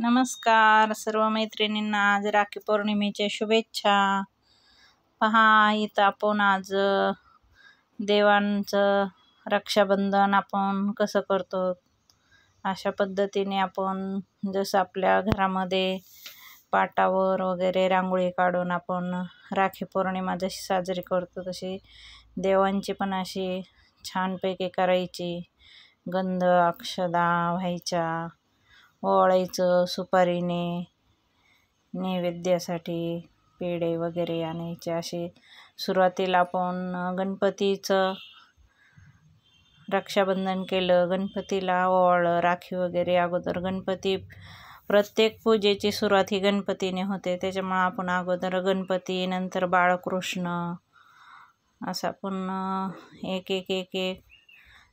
नमस्कार सर्व मैत्रिणींना, आज राखी पौर्णिमेच्या शुभेच्छा. पहा, इथं आपण आज देवांचं रक्षाबंधन आपण कसं करतो अशा पद्धतीने आपण जसं आपल्या घरामध्ये पाटावर वगैरे रांगोळी काढून आपण राखी पौर्णिमा जशी साजरी करतो तशी देवांची पण अशी छानपैकी करायची. गंध अक्षदा व्हायच्या, ओवाळायचं सुपारीने, नैवेद्यासाठी पेढे वगैरे आणायचे. असे सुरुवातीला आपण गणपतीचं रक्षाबंधन केलं, गणपतीला ओवाळलं, राखी वगैरे. अगोदर गणपती, प्रत्येक पूजेची सुरुवात ही गणपतीने होते, त्याच्यामुळं आपण अगोदर गणपती, नंतर बाळकृष्ण, असं आपण एक एक एक एक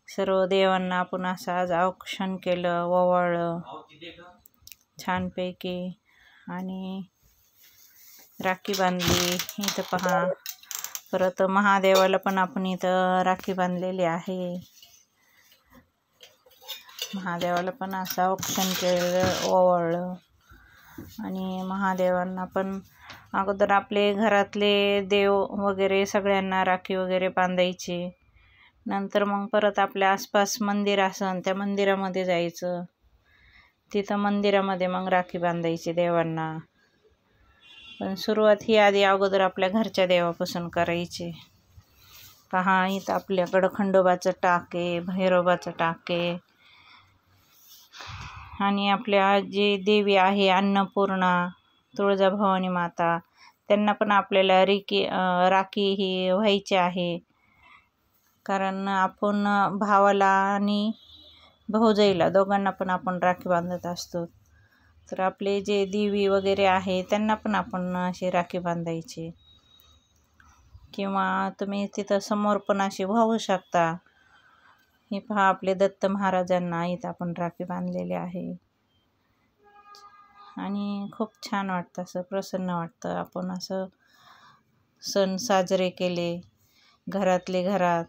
सर्व देवांना आपण असं आज औक्षण केलं, ओवाळलं छानपैकी आणि राखी बांधली. इथं पहा, परत महादेवाला पण आपण इथं राखी बांधलेली आहे. महादेवाला पण असं औक्षण केलं, ओवाळलं. आणि महादेवांना पण अगोदर आपले घरातले देव वगैरे सगळ्यांना राखी वगैरे बांधायची. नंतर मग परत आपल्या आसपास मंदिर असन त्या मंदिरामध्ये जायचं, तिथं मंदिरामध्ये मग राखी बांधायची देवांना. पण सुरुवात ही आधी अगोदर आपल्या घरच्या देवापासून करायची. पहा, इथं आपल्याकडं खंडोबाचं टाके, भैरोबाचं टाके आणि आपल्या जे देवी आहे अन्नपूर्णा, तुळजाभवानी माता, त्यांना पण आपल्याला राखी ही व्हायची आहे. कारण आपण भावाला आणि भाऊजाईला दोघांना पण आपण राखी बांधत असतो. तर आपले जे देवी वगैरे आहे त्यांना पण आपण अशी राखी बांधायची. किंवा तुम्ही तिथं समोर पण अशी वाहू शकता. हे पहा, आपले दत्त महाराजांना इथं आपण राखी बांधलेली आहे. आणि खूप छान वाटतं, असं प्रसन्न वाटतं. आपण असं सण साजरे केले घरातले घरात.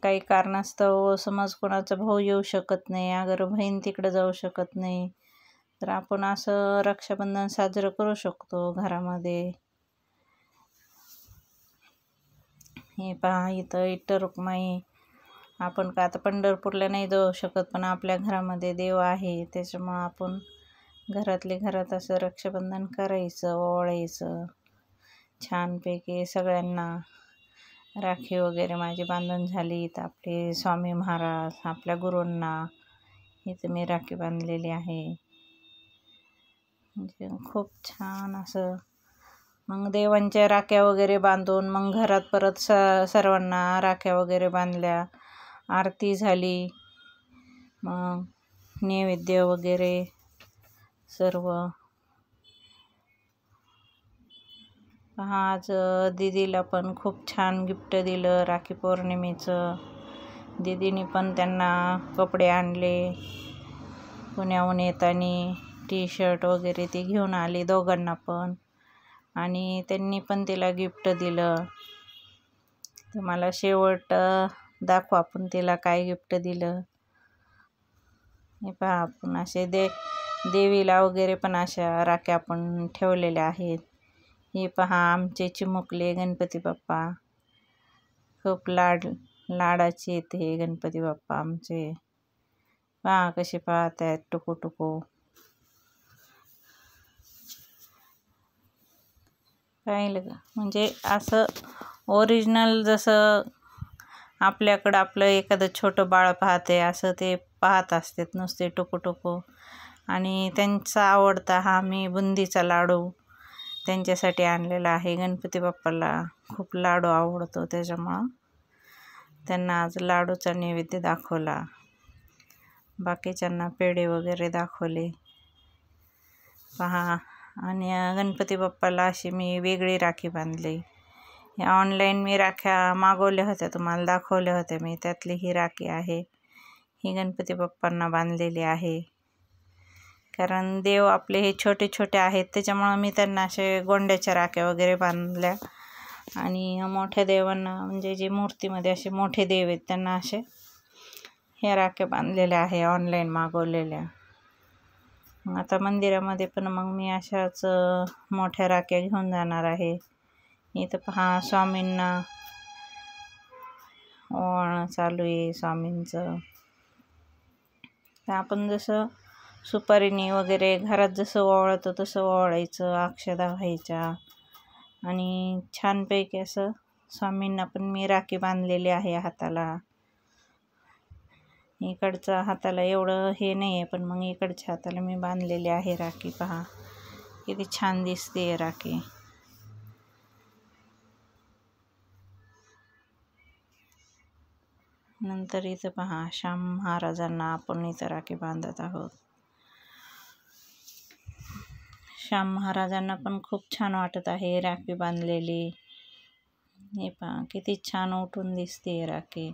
काही कारणास्तव समज कोणाचा भाऊ येऊ शकत नाही, अगर बहीण तिकडे जाऊ शकत नाही, तर आपण असं रक्षाबंधन साजरं करू शकतो घरामध्ये. हे पहा, इथं इट्ट रुक्माई. आपण का आता पंढरपूरला नाही जाऊ शकत, पण आपल्या घरामध्ये देव आहे, त्याच्यामुळं आपण घरातले घरात असं रक्षाबंधन करायचं, ओवाळायचं छानपैकी. सगळ्यांना राखी वगैरे माझी बांधून झाली. तर आपले स्वामी महाराज, आपल्या गुरूंना इथं मी राखी बांधलेली आहे. म्हणजे खूप छान असं मग देवांच्या राख्या वगैरे बांधून मग घरात परत सर्वांना राख्या वगैरे बांधल्या, आरती झाली, मग नैवेद्य वगैरे सर्व. आज दीदीला पण खूप छान गिफ्ट दिलं राखी पौर्णिमेचं. दीदीने पण त्यांना कपडे आणले, पुण्याहून येताना टी-शर्ट वगैरे ती घेऊन आली दोघांना पण, आणि त्यांनी पण तिला गिफ्ट दिलं. तर मला शेवट दाखवा आपण तिला काय गिफ्ट दिलं. हे पहा, आपण असे देवीला वगैरे पण अशा राख्या आपण ठेवलेल्या आहेत. हे पहा, आमचे चिमुकले गणपती बाप्पा, खूप लाडाचे ते गणपती बाप्पा आमचे. पहा कसे पाहत आहेत टुकू टुकू. पाहिलं का, म्हणजे असं ओरिजिनल जसं आपल्याकडं आपलं एखादं छोटं बाळ पाहते असं ते पाहत असतात नुसते टुकू टुकू. आणि त्यांचा आवडता हा मी बुंदीचा लाडू त्यांच्यासाठी आणलेला आहे. गणपती बाप्पाला खूप लाडू आवडतो, त्याच्यामुळं त्यांना आज लाडूचा नैवेद्य दाखवला. बाकीच्यांना पेढे वगैरे दाखवले. पहा, आणि गणपती बाप्पाला अशी मी वेगळी राखी बांधली. ऑनलाईन मी राख्या मागवल्या होत्या, तुम्हाला दाखवल्या होत्या मी, त्यातली ही राखी आहे. ही गणपती बाप्पांना बांधलेली आहे. कारण देव आपले हे छोटे छोटे आहेत, त्याच्यामुळं मी त्यांना असे गोंड्याच्या राख्या वगैरे बांधल्या. आणि मोठ्या देवांना, म्हणजे जे मूर्तीमध्ये असे मोठे देव आहेत, त्यांना असे ह्या राख्या बांधलेल्या आहे ऑनलाईन मागवलेल्या. मग आता मंदिरामध्ये पण मग मी अशाच मोठ्या राख्या घेऊन जाणार आहे. इथं पहा स्वामींना ओवाळणं चालू आहे स्वामींचं. तर आपण जसं सुपारीने वगैरे घरात जसं ओवाळतो तसं ओवाळायचं, अक्षदा व्हायच्या आणि छानपैकी असं स्वामींना पण मी राखी बांधलेली आहे हाताला. इकडच्या हाताला एवढं हे नाही आहे, पण मग इकडच्या हाताला मी बांधलेली आहे राखी. पहा किती छान दिसते राखी. नंतर इथं पहा श्याम महाराजांना आपण इथं राखी बांधत आहोत. श्याम महाराजांना पण खूप छान वाटत आहे राखी बांधलेली. हे पहा किती छान उठून दिसते राखी.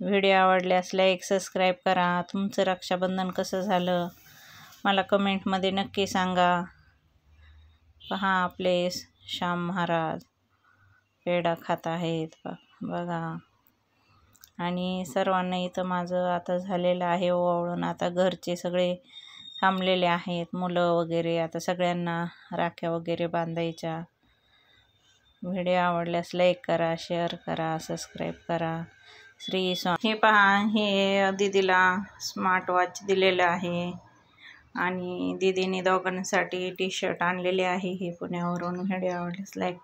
व्हिडिओ आवडल्यास लाईक सबस्क्राईब करा. तुमचं रक्षाबंधन कसं झालं मला कमेंटमध्ये नक्की सांगा. पहा आपले श्याम महाराज पेढा खात आहेत बघा. आणि सर्वांना इथं माझं आता झालेलं आहे ओवाळून. आता घरचे सगळे थांबलेले आहेत, मुलं वगैरे. आता सगळ्यांना राख्या वगैरे बांधायच्या. व्हिडिओ आवडल्यास लाईक करा, शेअर करा, सबस्क्राईब करा. श्री स्वामी. हे पहा हे दीदीला स्मार्ट वॉच दिलेलं आहे आणि दीदीने दोघांसाठी टी शर्ट आणलेले आहे हे पुण्यावरून. व्हिडिओ आवडल्यास लाईक